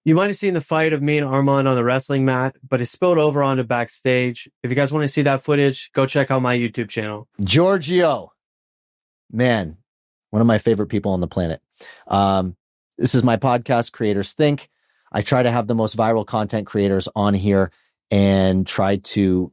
You might have seen the fight of me and Arman on the wrestling mat, but it spilled over onto backstage. If you guys want to see that footage, go check out my YouTube channel. Georgio, man, one of my favorite people on the planet. This is my podcast, Creators Think. I try to have the most viral content creators on here and try to,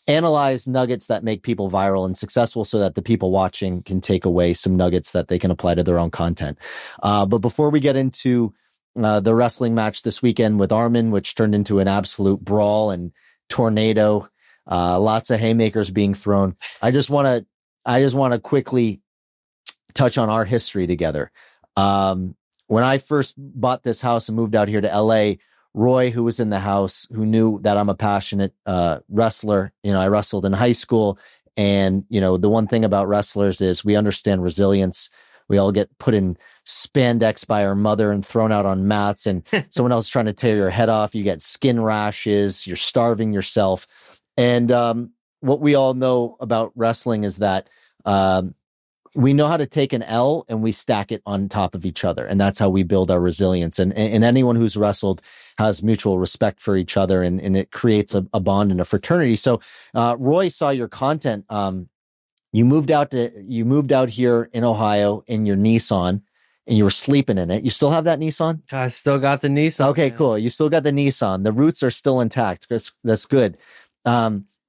analyze nuggets that make people viral and successful so that the people watching can take away some nuggets that they can apply to their own content. But before we get into the wrestling match this weekend with Armen, which turned into an absolute brawl and tornado, lots of haymakers being thrown, I just want to quickly touch on our history together. When I first bought this house and moved out here to LA, Roy, who was in the house, who knew that I'm a passionate wrestler, I wrestled in high school. And, the one thing about wrestlers is we understand resilience. We all get put in spandex by our mother and thrown out on mats, and someone else trying to tear your head off. You get skin rashes. You're starving yourself. And what we all know about wrestling is that we know how to take an L and we stack it on top of each other. And that's how we build our resilience. And anyone who's wrestled has mutual respect for each other, and it creates a bond and a fraternity. So Roy saw your content. You moved out here in Ohio in your Nissan, and you were sleeping in it. You still have that Nissan? I still got the Nissan. Okay, man. Cool. You still got the Nissan. The roots are still intact. That's good.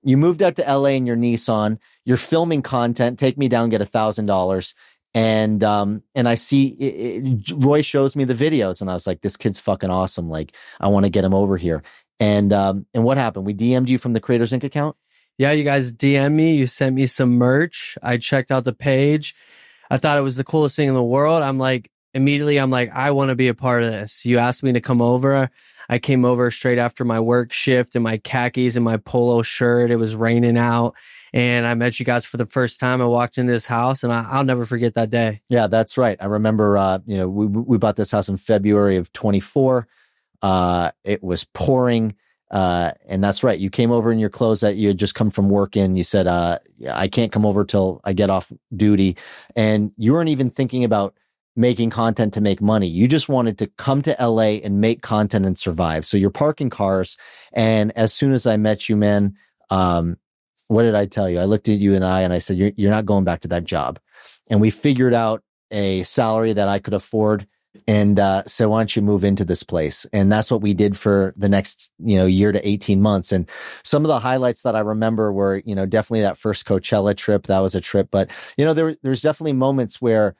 You moved out to LA in your Nissan. You're filming content. Take me down, get $1,000. And I see Roy shows me the videos, and I was like, this kid's fucking awesome. Like, I want to get him over here. And what happened? We DM'd you from the Creators Inc. account? Yeah, you guys DM me. You sent me some merch. I checked out the page. I thought it was the coolest thing in the world. I'm like, I want to be a part of this. You asked me to come over. I came over straight after my work shift in my khakis and my polo shirt. It was raining out, and I met you guys for the first time. I walked in this house, and I'll never forget that day. Yeah, that's right. I remember, we bought this house in February of 24. It was pouring. And that's right. You came over in your clothes that you had just come from work in. You said, I can't come over till I get off duty. And you weren't even thinking about making content to make money. You just wanted to come to LA and make content and survive. So you're parking cars. And as soon as I met you, man, what did I tell you? I looked at you in the eye and I said, you're not going back to that job. And we figured out a salary that I could afford. And so why don't you move into this place? And that's what we did for the next, year to 18 months. And some of the highlights that I remember were, definitely that first Coachella trip. That was a trip. But, there's definitely moments where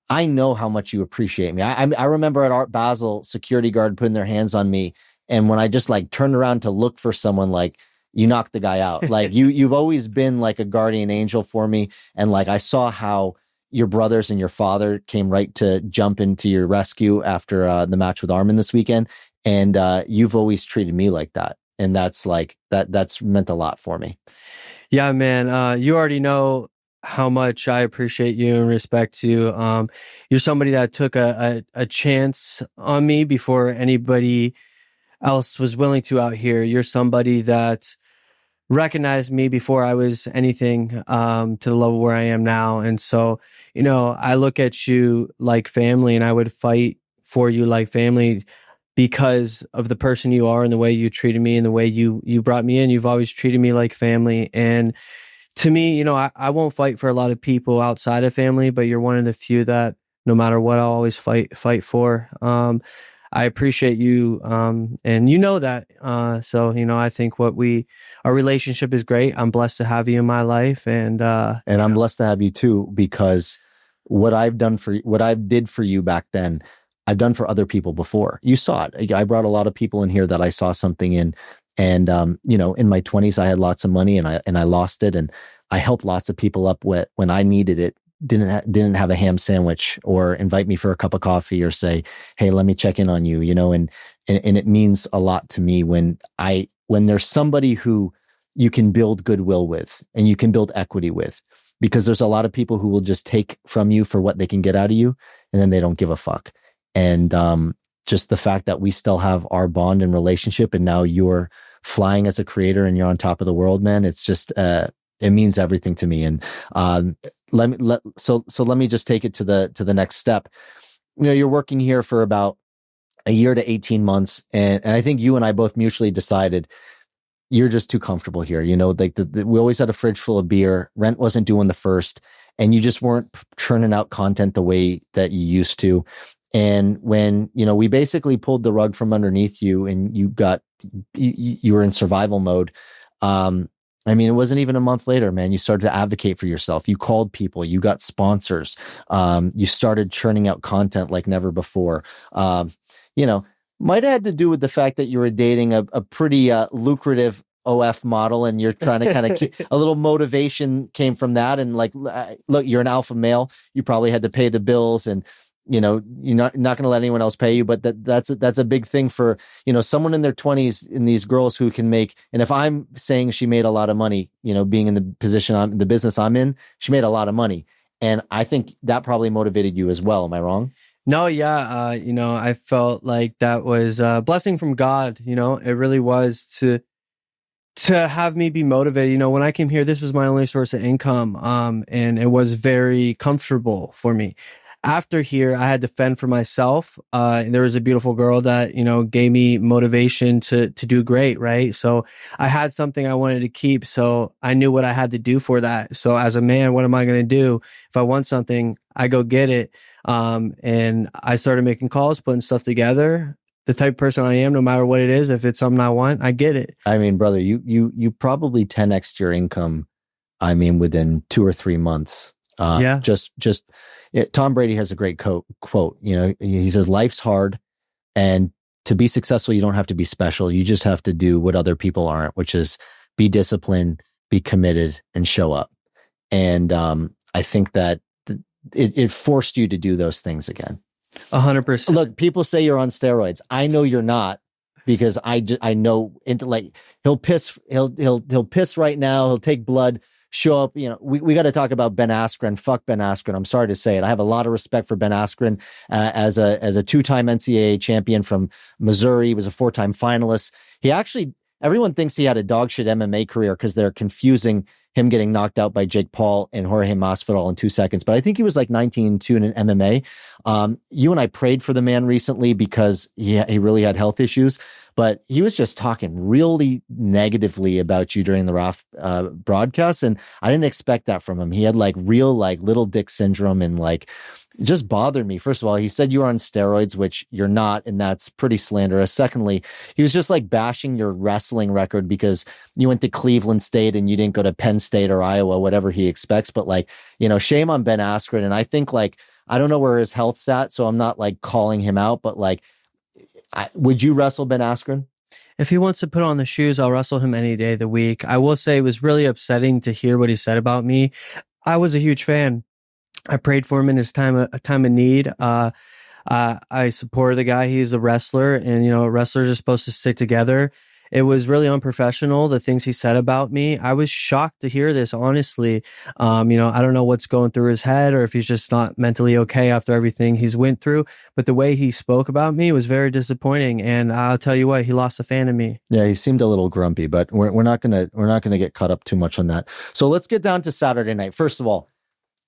I know how much you appreciate me. I remember at Art Basel, security guard putting their hands on me. And when I just turned around to look for someone, you knocked the guy out. You've always been like a guardian angel for me. And I saw how your brothers and your father came right to jump into your rescue after the match with Armen this weekend. And you've always treated me like that. And that's that's meant a lot for me. Yeah, man. You already know how much I appreciate you and respect you. You're somebody that took a chance on me before anybody else was willing to out here. You're somebody that recognized me before I was anything to the level where I am now. And so, I look at you like family, and I would fight for you like family because of the person you are and the way you treated me and the way you brought me in. You've always treated me like family. And to me, I won't fight for a lot of people outside of family, but you're one of the few that no matter what, I'll always fight for. I appreciate you. And you know that. So, I think our relationship is great. I'm blessed to have you in my life. And I'm blessed to have you too, because what I did for you back then, I've done for other people before. You saw it. I brought a lot of people in here that I saw something in. And, in my 20s, I had lots of money and I lost it. And I helped lots of people up when I needed it. Didn't have a ham sandwich or invite me for a cup of coffee or say, hey, let me check in on you, and it means a lot to me when there's somebody who you can build goodwill with and you can build equity with, because there's a lot of people who will just take from you for what they can get out of you. And then they don't give a fuck. And, just the fact that we still have our bond and relationship, and now you're flying as a creator and you're on top of the world, man. It's just, it means everything to me. And, let me just take it to the next step. You're working here for about a year to 18 months. And I think you and I both mutually decided you're just too comfortable here. You know, like we always had a fridge full of beer. Rent wasn't due on the first, and you just weren't churning out content the way that you used to. And when, you know, we basically pulled the rug from underneath you and you were in survival mode. I mean, it wasn't even a month later, man. You started to advocate for yourself. You called people, you got sponsors. You started churning out content like never before. You know, might have had to do with the fact that you were dating a pretty lucrative OF model, and you're trying to kind of keep a little motivation came from that. And like, look, you're an alpha male. You probably had to pay the bills, and you know, you're not going to let anyone else pay you. But that's a big thing for, you know, someone in their 20s, in these girls who can make. And if I'm saying she made a lot of money, you know, being in the position the business I'm in, she made a lot of money. And I think that probably motivated you as well. Am I wrong? No, yeah. You know, I felt like that was a blessing from God. You know, it really was to have me be motivated. You know, when I came here, this was my only source of income. And it was very comfortable for me. After here, I had to fend for myself. There was a beautiful girl that, you know, gave me motivation to do great, right? So I had something I wanted to keep. So I knew what I had to do for that. So as a man, what am I going to do? If I want something, I go get it. And I started making calls, putting stuff together. The type of person I am, no matter what it is, if it's something I want, I get it. I mean, brother, you probably 10x your income. I mean, within 2 or 3 months. Yeah. Tom Brady has a great quote. You know, he says, "Life's hard, and to be successful, you don't have to be special. You just have to do what other people aren't, which is be disciplined, be committed, and show up." And I think that it forced you to do those things again. 100%. Look, people say you're on steroids. I know you're not, because I know like he'll piss right now. He'll take blood. Show up, you know, we got to talk about Ben Askren. Fuck Ben Askren. I'm sorry to say it. I have a lot of respect for Ben Askren as a 2-time NCAA champion from Missouri. He was a 4-time finalist. Everyone thinks he had a dog shit MMA career because they're confusing him getting knocked out by Jake Paul and Jorge Masvidal in 2 seconds. But I think he was like 19-2 in MMA. You and I prayed for the man recently because he really had health issues. But he was just talking really negatively about you during the RAF broadcast. And I didn't expect that from him. He had like real like little dick syndrome, and like it just bothered me. First of all, he said you were on steroids, which you're not. And that's pretty slanderous. Secondly, he was just like bashing your wrestling record because you went to Cleveland State and you didn't go to Penn State or Iowa, whatever he expects. But like, you know, shame on Ben Askren. And I think like, I don't know where his health's at, so I'm not like calling him out, but like, would you wrestle Ben Askren? If he wants to put on the shoes, I'll wrestle him any day of the week. I will say it was really upsetting to hear what he said about me. I was a huge fan. I prayed for him in his time of need. I supported the guy. He's a wrestler, and, you know, wrestlers are supposed to stick together. It was really unprofessional, the things he said about me. I was shocked to hear this, honestly. You know, I don't know what's going through his head, or if he's just not mentally okay after everything he's went through. But the way he spoke about me was very disappointing. And I'll tell you what, he lost a fan of me. Yeah, he seemed a little grumpy, but we're not gonna get caught up too much on that. So let's get down to Saturday night. First of all,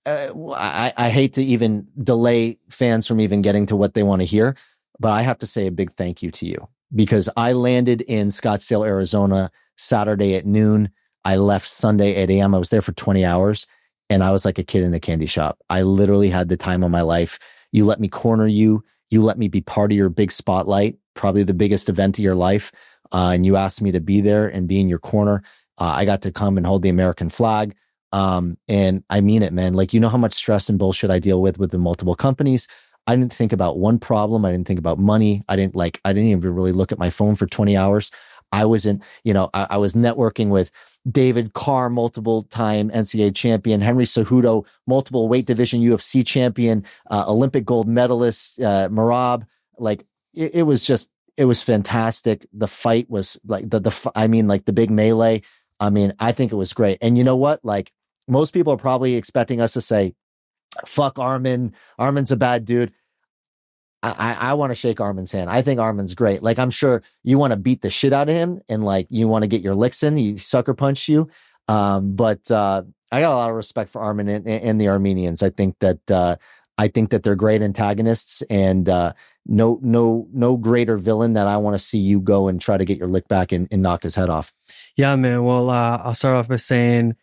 I hate to even delay fans from even getting to what they want to hear, but I have to say a big thank you to you, because I landed in Scottsdale, Arizona, Saturday at noon. I left Sunday at 8 a.m. I was there for 20 hours, and I was like a kid in a candy shop. I literally had the time of my life. You let me corner you. You let me be part of your big spotlight, probably the biggest event of your life. And you asked me to be there and be in your corner. I got to come and hold the American flag. And I mean it, man. Like, you know how much stress and bullshit I deal with the multiple companies. I didn't think about one problem. I didn't think about money. I didn't even really look at my phone for 20 hours. I was I was networking with David Carr, multiple time NCAA champion, Henry Cejudo, multiple weight division UFC champion, Olympic gold medalist, Marab. Like it was fantastic. The fight was like the big melee. I mean, I think it was great. And you know what? Like, most people are probably expecting us to say, fuck Armen. Armen's a bad dude. I want to shake Armen's hand. I think Armen's great. Like, I'm sure you want to beat the shit out of him and like you want to get your licks in. He sucker punched you. But I got a lot of respect for Armen and the Armenians. I think that I think that they're great antagonists, and no greater villain that I want to see you go and try to get your lick back and knock his head off. Yeah, man. Well, I'll start off by saying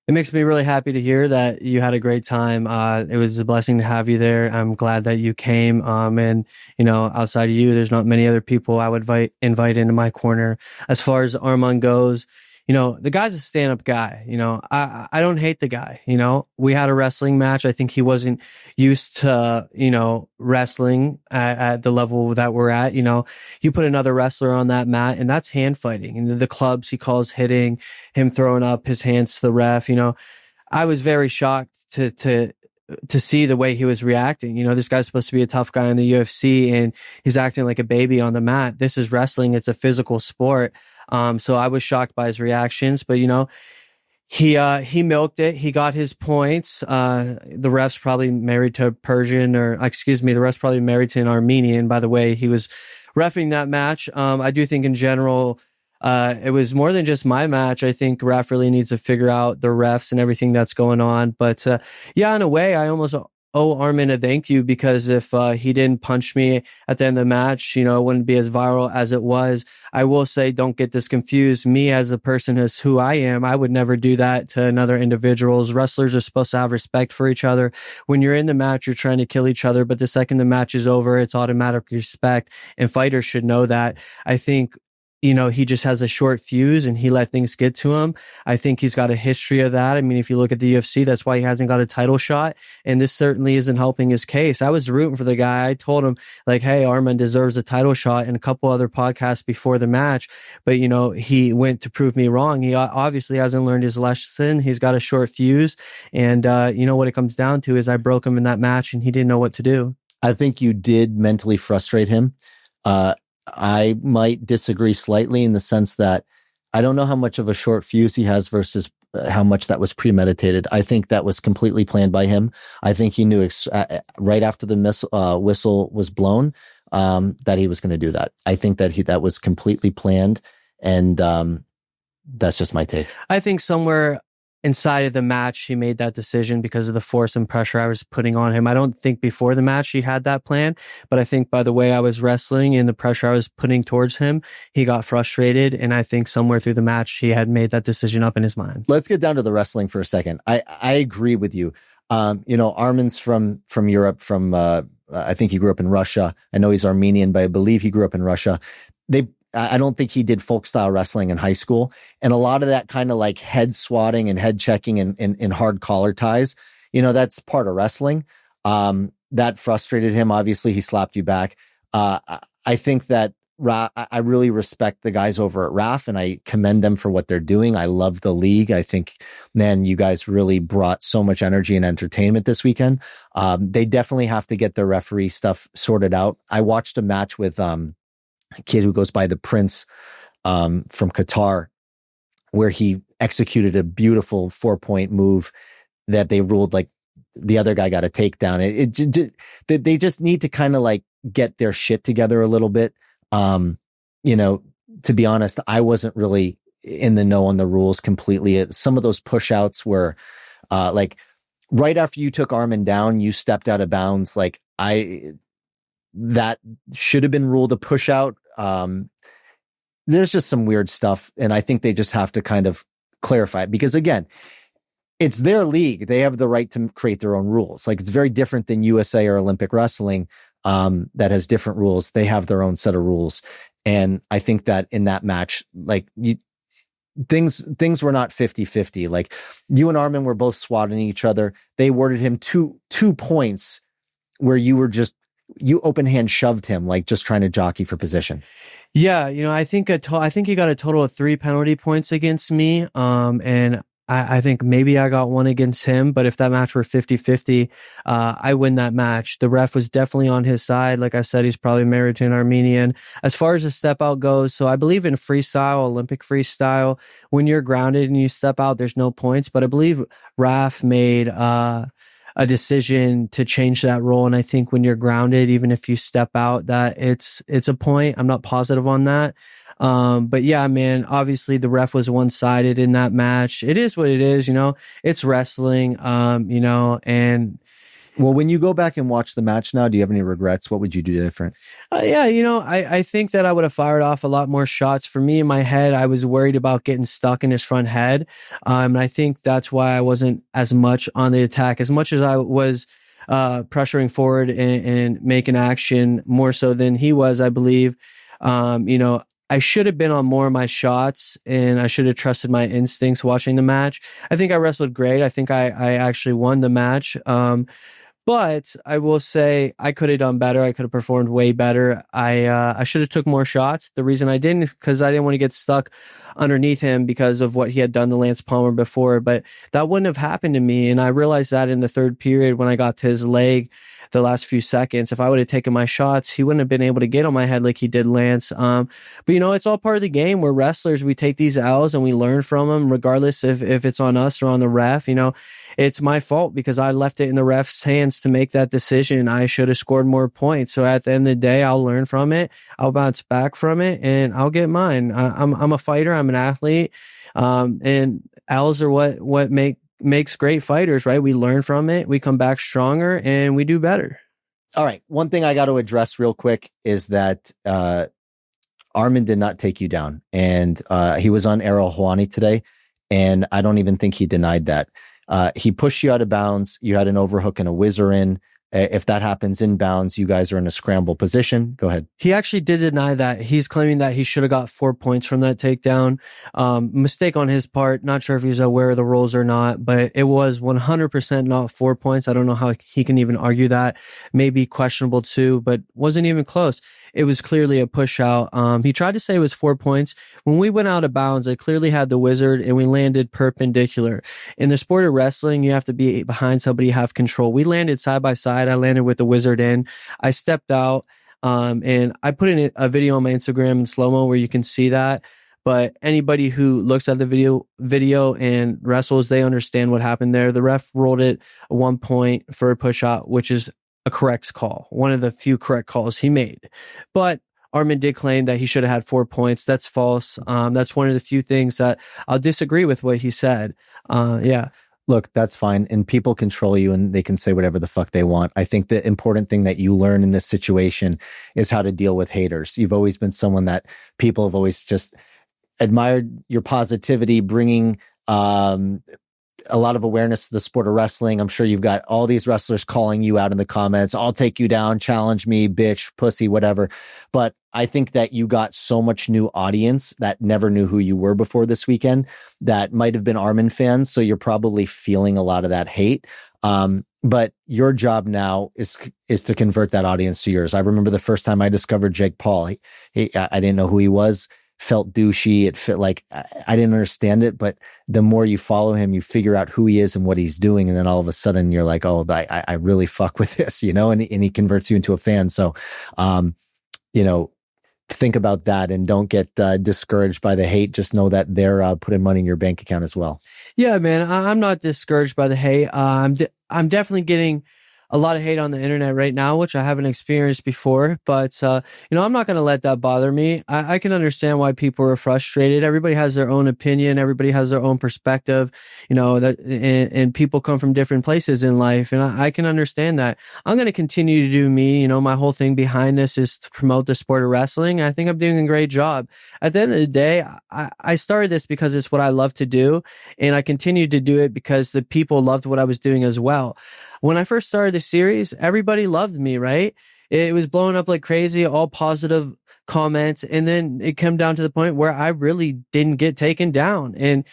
it makes me really happy to hear that you had a great time. It was a blessing to have you there. I'm glad that you came. And outside of you, there's not many other people I would invite into my corner. As far as Arman goes, the guy's a stand-up guy. I don't hate the guy. We had a wrestling match. I think he wasn't used to, wrestling at the level that we're at. You put another wrestler on that mat, and that's hand fighting. And the clubs he calls hitting, him throwing up his hands to the ref. I was very shocked to see the way he was reacting. This guy's supposed to be a tough guy in the UFC, and he's acting like a baby on the mat. This is wrestling. It's a physical sport. So I was shocked by his reactions, but he milked it. He got his points. The ref's probably married to a Persian, the ref's probably married to an Armenian, by the way he was reffing that match. I do think in general, it was more than just my match. I think ref really needs to figure out the refs and everything that's going on. But in a way, I almost owe Armen a thank you, because if he didn't punch me at the end of the match, it wouldn't be as viral as it was. I will say, don't get this confused. Me as a person is who I am. I would never do that to another individuals. Wrestlers are supposed to have respect for each other. When you're in the match, you're trying to kill each other, but the second the match is over, it's automatic respect, and fighters should know that. I think he just has a short fuse and he let things get to him. I think he's got a history of that. I mean, if you look at the UFC, that's why he hasn't got a title shot. And this certainly isn't helping his case. I was rooting for the guy. I told him, like, hey, Arman deserves a title shot, in a couple other podcasts before the match. But, he went to prove me wrong. He obviously hasn't learned his lesson. He's got a short fuse. And, what it comes down to is I broke him in that match and he didn't know what to do. I think you did mentally frustrate him. I might disagree slightly in the sense that I don't know how much of a short fuse he has versus how much that was premeditated. I think that was completely planned by him. I think he knew right after the whistle was blown that he was going to do that. I think that was completely planned, and that's just my take. I think somewhere inside of the match, he made that decision because of the force and pressure I was putting on him. I don't think before the match he had that plan, but I think by the way I was wrestling and the pressure I was putting towards him, he got frustrated. And I think somewhere through the match, he had made that decision up in his mind. Let's get down to the wrestling for a second. I agree with you. Armen's from Europe, I think he grew up in Russia. I know he's Armenian, but I believe he grew up in Russia. I don't think he did folk style wrestling in high school. And a lot of that kind of like head swatting and head checking and hard collar ties, that's part of wrestling. That frustrated him. Obviously, he slapped you back. I think that I really respect the guys over at RAF, and I commend them for what they're doing. I love the league. I think, man, you guys really brought so much energy and entertainment this weekend. They definitely have to get their referee stuff sorted out. I watched a match with, a kid who goes by the Prince from Qatar, where he executed a beautiful 4-point move that they ruled like the other guy got a takedown. They just need to kind of like get their shit together a little bit. To be honest, I wasn't really in the know on the rules completely. Some of those push outs were like right after you took Armen down, you stepped out of bounds. Like that should have been ruled a push out. There's just some weird stuff, and I think they just have to kind of clarify it, because again, it's their league. They have the right to create their own rules. Like, it's very different than USA or Olympic wrestling that has different rules. They have their own set of rules. And I think that in that match, like things were not 50-50. Like, you and Armen were both swatting each other. They awarded him two points where you open hand shoved him, like just trying to jockey for position. Yeah, I think he got a total of 3 penalty points against me. And I think maybe I got 1 against him, but if that match were 50-50, I win that match. The ref was definitely on his side. Like I said, he's probably married to an Armenian. As far as the step out goes, so I believe in freestyle, Olympic freestyle, when you're grounded and you step out, there's no points. But I believe Raf made a decision to change that rule. And I think when you're grounded, even if you step out, that it's a point. I'm not positive on that. But yeah, man, obviously the ref was one-sided in that match. It is what it is, it's wrestling, and Well, when you go back and watch the match now, do you have any regrets? What would you do different? Yeah, I think that I would have fired off a lot more shots. For me, in my head, I was worried about getting stuck in his front head. And I think that's why I wasn't as much on the attack, as much as I was pressuring forward and making action more so than he was, I believe. I should have been on more of my shots, and I should have trusted my instincts watching the match. I think I wrestled great. I think I actually won the match. But I will say I could have done better. I could have performed way better. I should have took more shots. The reason I didn't is because I didn't want to get stuck underneath him because of what he had done to Lance Palmer before. But that wouldn't have happened to me. And I realized that in the third period when I got to his leg the last few seconds. If I would have taken my shots, he wouldn't have been able to get on my head like he did Lance. But it's all part of the game. We're wrestlers. We take these L's and we learn from them, regardless if it's on us or on the ref. It's my fault because I left it in the ref's hands to make that decision. I should have scored more points. So at the end of the day, I'll learn from it. I'll bounce back from it and I'll get mine. I'm a fighter. I'm an athlete. And L's are what makes great fighters, right? We learn from it. We come back stronger and we do better. All right. One thing I got to address real quick is that, Armen did not take you down, and he was on Errol Houani today, and I don't even think he denied that. He pushed you out of bounds. You had an overhook and a whizzer in. If that happens in bounds, you guys are in a scramble position. Go ahead. He actually did deny that. He's claiming that he should have got 4 points from that takedown. Mistake on his part. Not sure if he's aware of the rules or not, but it was 100% not 4 points. I don't know how he can even argue that. Maybe questionable too, but wasn't even close. It was clearly a push out. He tried to say it was 4 points. When we went out of bounds, I clearly had the wizard and we landed perpendicular. In the sport of wrestling, you have to be behind somebody, have control. We landed side by side. I landed with the wizard in. I stepped out, and I put in a video on my Instagram in slow-mo where you can see that. But anybody who looks at the video and wrestles, they understand what happened there. The ref rolled it 1 point for a push out, which is a correct call. One of the few correct calls he made. But Armen did claim that he should have had 4 points. That's false. That's one of the few things that I'll disagree with what he said. Yeah. Look, that's fine. And people control you and they can say whatever the fuck they want. I think the important thing that you learn in this situation is how to deal with haters. You've always been someone that people have always just admired your positivity, bringing a lot of awareness to the sport of wrestling. I'm sure you've got all these wrestlers calling you out in the comments. I'll take you down, challenge me, bitch, pussy, whatever. But I think that you got so much new audience that never knew who you were before this weekend that might have been Armen fans. So you're probably feeling a lot of that hate. But your job now is to convert that audience to yours. I remember the first time I discovered Jake Paul. I didn't know who he was. Felt douchey. It felt like I didn't understand it, but the more you follow him, you figure out who he is and what he's doing. And then all of a sudden you're like, oh, I really fuck with this, and he converts you into a fan. So, think about that and don't get discouraged by the hate. Just know that they're putting money in your bank account as well. Yeah, man, I'm not discouraged by the hate. I'm definitely getting a lot of hate on the internet right now, which I haven't experienced before, but, I'm not going to let that bother me. I can understand why people are frustrated. Everybody has their own opinion. Everybody has their own perspective, and people come from different places in life. And I can understand that. I'm going to continue to do me. My whole thing behind this is to promote the sport of wrestling. I think I'm doing a great job. At the end of the day, I started this because it's what I love to do. And I continue to do it because the people loved what I was doing as well. When I first started the series, everybody loved me, right? It was blowing up like crazy, all positive comments. And then it came down to the point where I really didn't get taken down. And,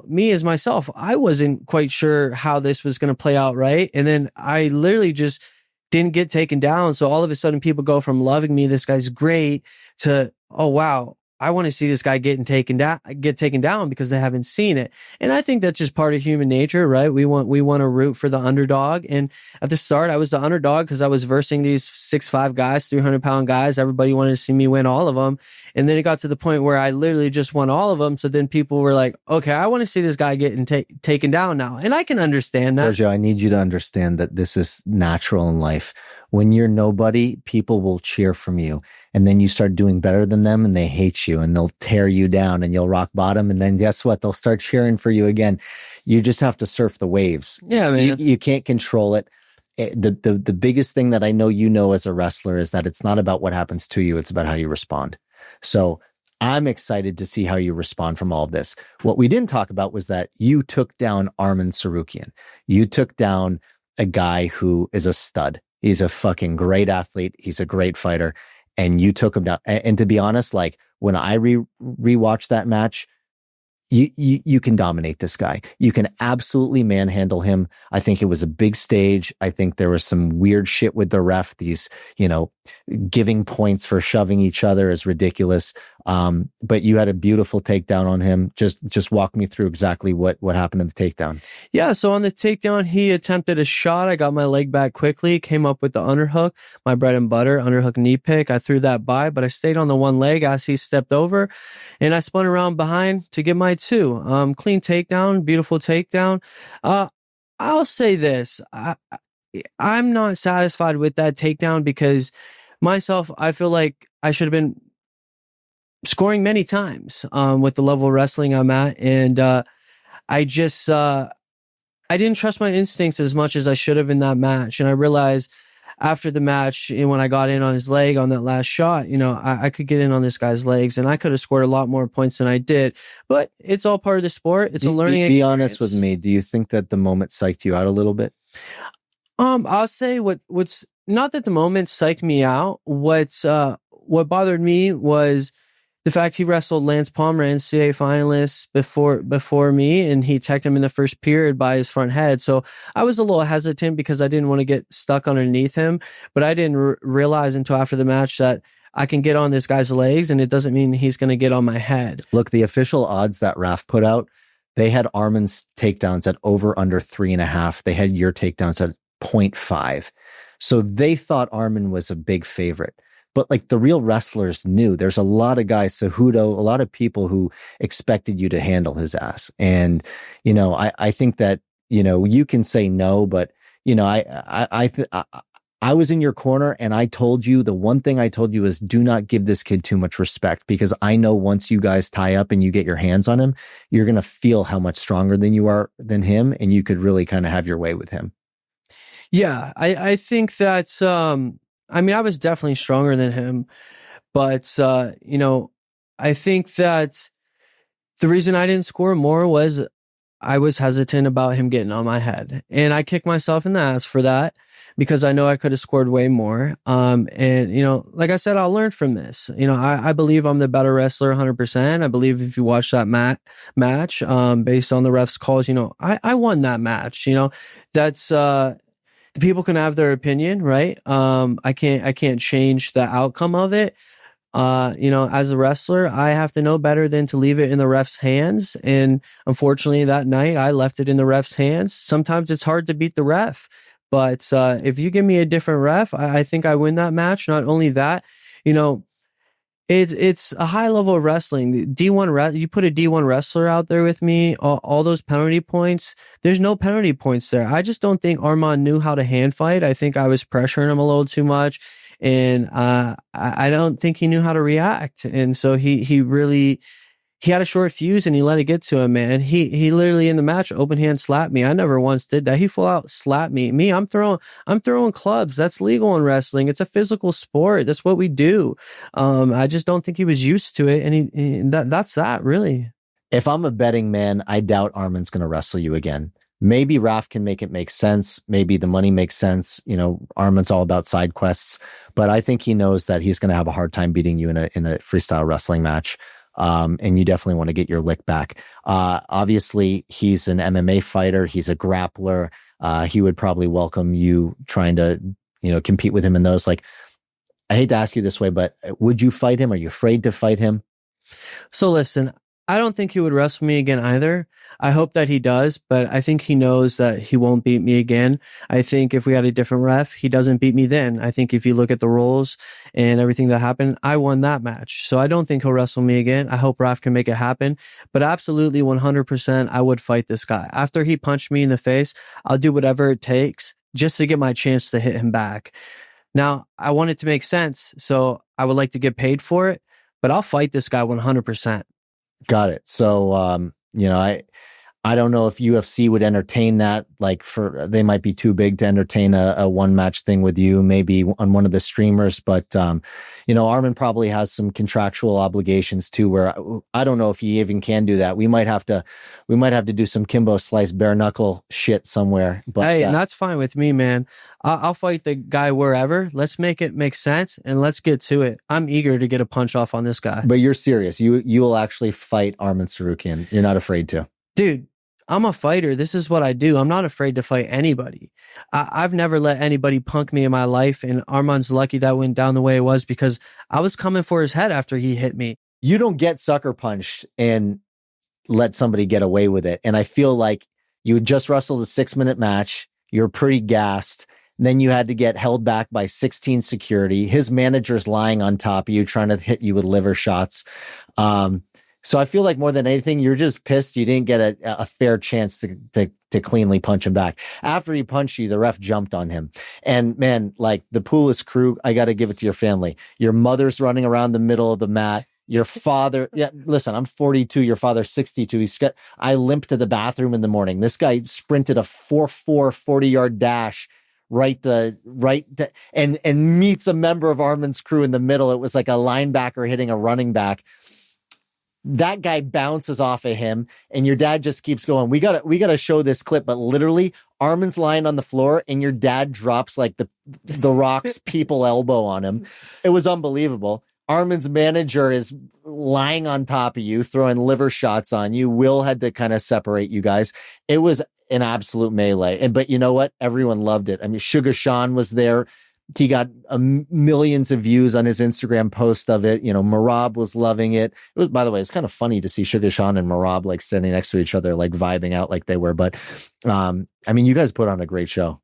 me as myself, I wasn't quite sure how this was going to play out, right? And then I literally just didn't get taken down. So all of a sudden people go from loving me, this guy's great, to, oh, wow, I want to see this guy get taken down because they haven't seen it. And I think that's just part of human nature, right? We want to root for the underdog. And at the start, I was the underdog because I was versing these 6'5" guys, 300-pound guys. Everybody wanted to see me win all of them. And then it got to the point where I literally just won all of them. So then people were like, okay, I want to see this guy getting taken down now. And I can understand that. Georgio, I need you to understand that this is natural in life. When you're nobody, people will cheer from you. And then you start doing better than them and they hate you and they'll tear you down and you'll rock bottom. And then guess what? They'll start cheering for you again. You just have to surf the waves. Yeah, man. You can't control it. the biggest thing that I know you know as a wrestler is that it's not about what happens to you, it's about how you respond. So I'm excited to see how you respond from all of this. What we didn't talk about was that you took down Armen Sarukian. You took down a guy who is a stud. He's a fucking great athlete. He's a great fighter. And you took him down. And to be honest, like when I rewatched that match, you can dominate this guy. You can absolutely manhandle him. I think it was a big stage. I think there was some weird shit with the ref. These, giving points for shoving each other is ridiculous. But you had a beautiful takedown on him. Just walk me through exactly what happened in the takedown. Yeah, so on the takedown, he attempted a shot. I got my leg back quickly, came up with the underhook, my bread and butter, underhook knee pick. I threw that by, but I stayed on the one leg as he stepped over, and I spun around behind to get my two. Clean takedown, beautiful takedown. I'll say this. I'm not satisfied with that takedown because myself, I feel like I should have been scoring many times with the level of wrestling I'm at. And I didn't trust my instincts as much as I should have in that match. And I realized after the match, when I got in on his leg on that last shot, I could get in on this guy's legs and I could have scored a lot more points than I did. But it's all part of the sport. It's a learning experience. Be honest with me. Do you think that the moment psyched you out a little bit? I'll say what's not that the moment psyched me out. What bothered me was the fact he wrestled Lance Palmer, NCAA finalist, before me, and he teched him in the first period by his front head. So I was a little hesitant because I didn't want to get stuck underneath him, but I didn't realize until after the match that I can get on this guy's legs, and it doesn't mean he's going to get on my head. Look, the official odds that Raf put out, they had Armen's takedowns at over under 3.5. They had your takedowns at 0.5. So they thought Armen was a big favorite. But like the real wrestlers knew there's a lot of guys, Cejudo, a lot of people who expected you to handle his ass. And, I think that, you can say no, but, I was in your corner and I told you, the one thing I told you is do not give this kid too much respect, because I know once you guys tie up and you get your hands on him, you're going to feel how much stronger than you are than him. And you could really kind of have your way with him. Yeah, I think that's, I was definitely stronger than him, but, I think that the reason I didn't score more was I was hesitant about him getting on my head, and I kicked myself in the ass for that because I know I could have scored way more. And, like I said, I'll learn from this. I believe I'm the better wrestler 100%. I believe if you watch that match, based on the ref's calls, I won that match. That's, people can have their opinion, right? I can't change the outcome of it. As a wrestler, I have to know better than to leave it in the ref's hands. And unfortunately that night I left it in the ref's hands. Sometimes it's hard to beat the ref, but, if you give me a different ref, I think I win that match. Not only that, it's a high level of wrestling. D1 you put a D1 wrestler out there with me, all those penalty points. There's no penalty points there. I just don't think Arman knew how to hand fight. I think I was pressuring him a little too much, and I don't think he knew how to react. And so he had a short fuse and he let it get to him, man. He literally in the match open hand slapped me. I never once did that. He full out slapped me. I'm throwing clubs. That's legal in wrestling. It's a physical sport. That's what we do. I just don't think he was used to it, and that's that really. If I'm a betting man, I doubt Armen's going to wrestle you again. Maybe Raf can make it make sense. Maybe the money makes sense. Armen's all about side quests, but I think he knows that he's going to have a hard time beating you in a freestyle wrestling match. And you definitely want to get your lick back. Obviously he's an MMA fighter. He's a grappler. He would probably welcome you trying to, compete with him in those. Like, I hate to ask you this way, but would you fight him? Are you afraid to fight him? So listen, I don't think he would wrestle me again either. I hope that he does, but I think he knows that he won't beat me again. I think if we had a different ref, he doesn't beat me then. I think if you look at the rules and everything that happened, I won that match. So I don't think he'll wrestle me again. I hope Raf can make it happen, but absolutely 100%, I would fight this guy. After he punched me in the face, I'll do whatever it takes just to get my chance to hit him back. Now, I want it to make sense, so I would like to get paid for it, but I'll fight this guy 100%. Got it. So, I don't know if UFC would entertain that. Like they might be too big to entertain a one match thing with you, maybe on one of the streamers. But, Armen probably has some contractual obligations too, where I don't know if he even can do that. We might have to do some Kimbo Slice bare knuckle shit somewhere. But hey, and that's fine with me, man. I'll fight the guy wherever. Let's make it make sense and let's get to it. I'm eager to get a punch off on this guy. But you're serious. You will actually fight Armen Tsarukyan. You're not afraid to. Dude, I'm a fighter. This is what I do. I'm not afraid to fight anybody. I've never let anybody punk me in my life. And Arman's lucky that went down the way it was because I was coming for his head after he hit me. You don't get sucker punched and let somebody get away with it. And I feel like you had just wrestled a 6-minute match. You're pretty gassed. And then you had to get held back by 16 security. His manager's lying on top of you, trying to hit you with liver shots. So I feel like more than anything, you're just pissed you didn't get a fair chance to cleanly punch him back. After he punched you, the ref jumped on him. And man, like the Poullas crew, I got to give it to your family. Your mother's running around the middle of the mat. Your father, listen, I'm 42. Your father's 62. I limped to the bathroom in the morning. This guy sprinted a 4.4 40-yard dash and meets a member of Armen's crew in the middle. It was like a linebacker hitting a running back. That guy bounces off of him and your dad just keeps going. We gotta show this clip, but literally Armen's lying on the floor and your dad drops like the Rock's people elbow on him. It was unbelievable. Armen's manager is lying on top of you, throwing liver shots on you. Will had to kind of separate you guys. It was an absolute melee. But you know what? Everyone loved it. I mean, Sugar Sean was there. He got millions of views on his Instagram post of it. Marab was loving it. It was, by the way, it's kind of funny to see Sugar Sean and Marab like standing next to each other, like vibing out like they were. But you guys put on a great show.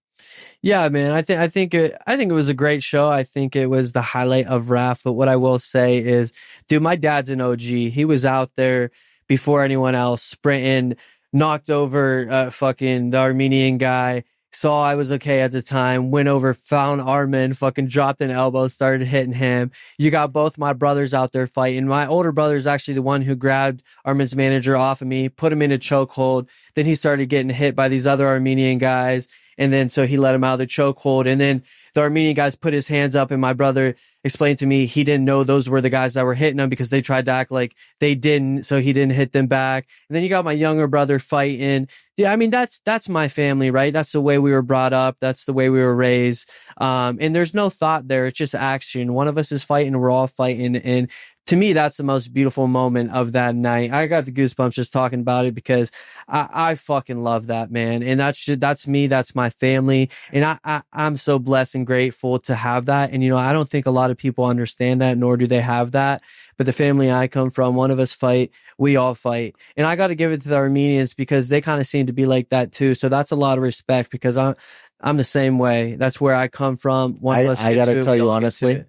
Yeah, man. I think it was a great show. I think it was the highlight of RAF. But what I will say is, dude, my dad's an OG. He was out there before anyone else, sprinting, knocked over fucking the Armenian guy. Saw I was okay at the time, went over, found Armen, fucking dropped an elbow, started hitting him. You got both my brothers out there fighting. My older brother is actually the one who grabbed Armen's manager off of me, put him in a chokehold. Then he started getting hit by these other Armenian guys. And then so he let him out of the chokehold. And then the Armenian guys put his hands up and my brother explained to me he didn't know those were the guys that were hitting him because they tried to act like they didn't. So he didn't hit them back. And then you got my younger brother fighting. Yeah, I mean, that's my family, right? That's the way we were brought up. That's the way we were raised. And there's no thought there. It's just action. One of us is fighting. We're all fighting. And to me, that's the most beautiful moment of that night. I got the goosebumps just talking about it because I fucking love that, man. And that's me. That's my family. And I'm so blessed and grateful to have that. And, I don't think a lot of people understand that, nor do they have that. But the family I come from, one of us fight, we all fight. And I got to give it to the Armenians because they kind of seem to be like that too. So that's a lot of respect because I'm the same way. That's where I come from. I got to tell you honestly,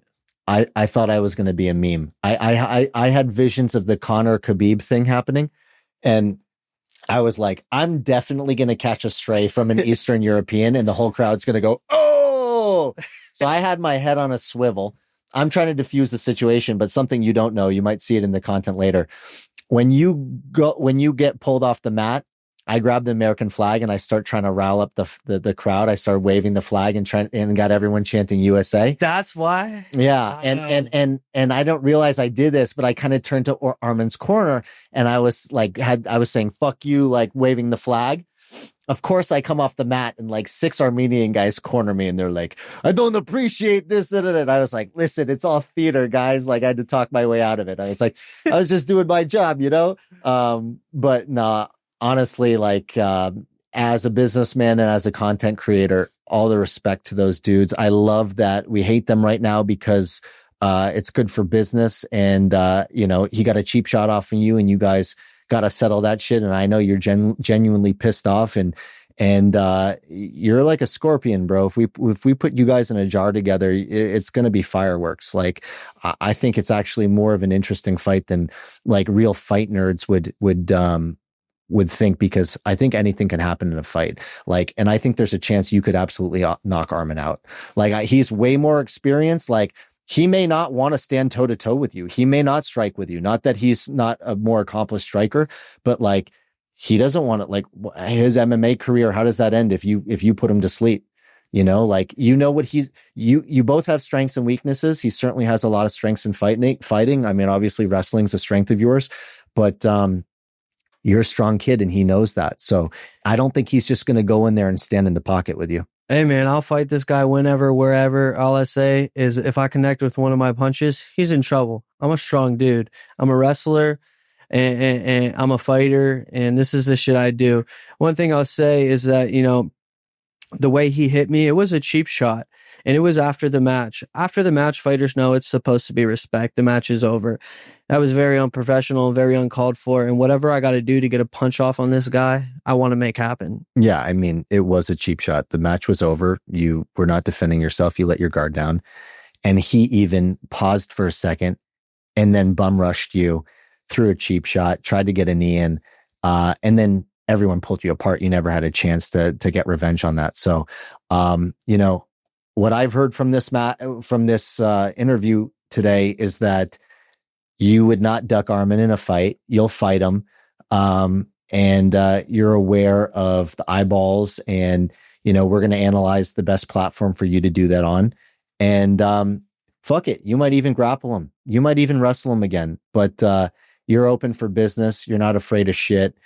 I thought I was going to be a meme. I had visions of the Conor Khabib thing happening, and I was like, I'm definitely going to catch a stray from an Eastern European, and the whole crowd's going to go, oh! So I had my head on a swivel. I'm trying to diffuse the situation, but something you don't know, you might see it in the content later. When you get pulled off the mat, I grabbed the American flag and I start trying to rile up the crowd. I started waving the flag and got everyone chanting USA. That's why. Yeah. And I don't realize I did this, but I kind of turned to Armen's corner and I was like, I was saying, fuck you, like waving the flag. Of course, I come off the mat and like 6 Armenian guys corner me and they're like, I don't appreciate this. And I was like, listen, it's all theater, guys. Like I had to talk my way out of it. I was like, I was just doing my job, but nah. Honestly, like as a businessman and as a content creator, all the respect to those dudes. I love that we hate them right now because it's good for business. And, he got a cheap shot off of you and you guys got to settle that shit. And I know you're genuinely pissed off and you're like a scorpion, bro. If we put you guys in a jar together, it's going to be fireworks. Like, I think it's actually more of an interesting fight than like real fight nerds would think, because I think anything can happen in a fight. Like, and I think there's a chance you could absolutely knock Armen out. Like, he's way more experienced. Like, he may not want to stand toe to toe with you. He may not strike with you. Not that he's not a more accomplished striker, but like, he doesn't want it. Like his MMA career, how does that end if you put him to sleep? You know, like, you know what you both have strengths and weaknesses. He certainly has a lot of strengths in fighting. I mean, obviously wrestling's a strength of yours, but you're a strong kid and he knows that. So I don't think he's just going to go in there and stand in the pocket with you. Hey man, I'll fight this guy whenever, wherever. All I say is if I connect with one of my punches, he's in trouble. I'm a strong dude. I'm a wrestler and I'm a fighter, and this is the shit I do. One thing I'll say is that, you know, the way he hit me, it was a cheap shot. And it was after the match. After the match, fighters know it's supposed to be respect. The match is over. That was very unprofessional, very uncalled for. And whatever I got to do to get a punch off on this guy, I want to make happen. Yeah, I mean, it was a cheap shot. The match was over. You were not defending yourself. You let your guard down. And he even paused for a second and then bum rushed you, threw a cheap shot, tried to get a knee in, and then everyone pulled you apart. You never had a chance to get revenge on that. So, you know, what I've heard from this interview today is that you would not duck Armen in a fight. You'll fight him, and you're aware of the eyeballs. And you know, we're going to analyze the best platform for you to do that on. And fuck it, you might even grapple him. You might even wrestle him again. But you're open for business. You're not afraid of shit.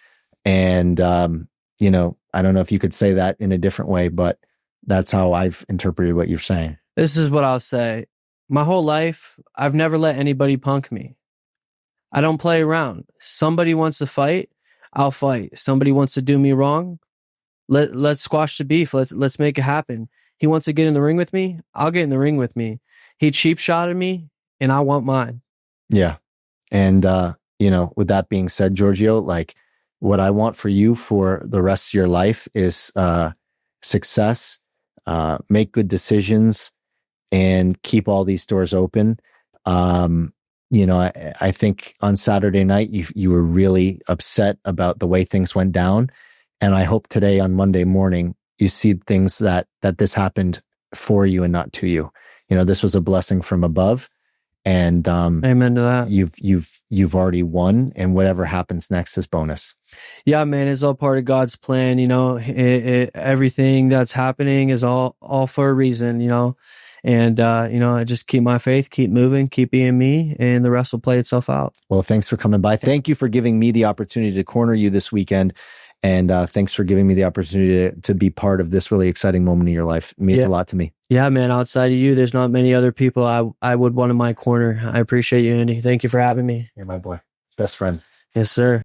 And you know, I don't know if you could say that in a different way, but that's how I've interpreted what you're saying. This is what I'll say. My whole life, I've never let anybody punk me. I don't play around. Somebody wants to fight, I'll fight. Somebody wants to do me wrong, let's squash the beef. Let's make it happen. He wants to get in the ring with me, I'll get in the ring with me. He cheap shotted me, and I want mine. Yeah. And you know, with that being said, Georgio, like, what I want for you for the rest of your life is success, make good decisions, and keep all these doors open. You know, I think on Saturday night, you were really upset about the way things went down. And I hope today on Monday morning, you see things that this happened for you and not to you. You know, this was a blessing from above. And amen to that. You've already won, and whatever happens next is bonus. Yeah, man, it's all part of God's plan. You know, everything that's happening is all for a reason. You know, and you know, I just keep my faith, keep moving, keep being me, and the rest will play itself out. Well, thanks for coming by. Thank you for giving me the opportunity to corner you this weekend. And thanks for giving me the opportunity to be part of this really exciting moment in your life. It means a lot to me. Yeah, man. Outside of you, there's not many other people I would want in my corner. I appreciate you, Andy. Thank you for having me. You're my boy. Best friend. Yes, sir.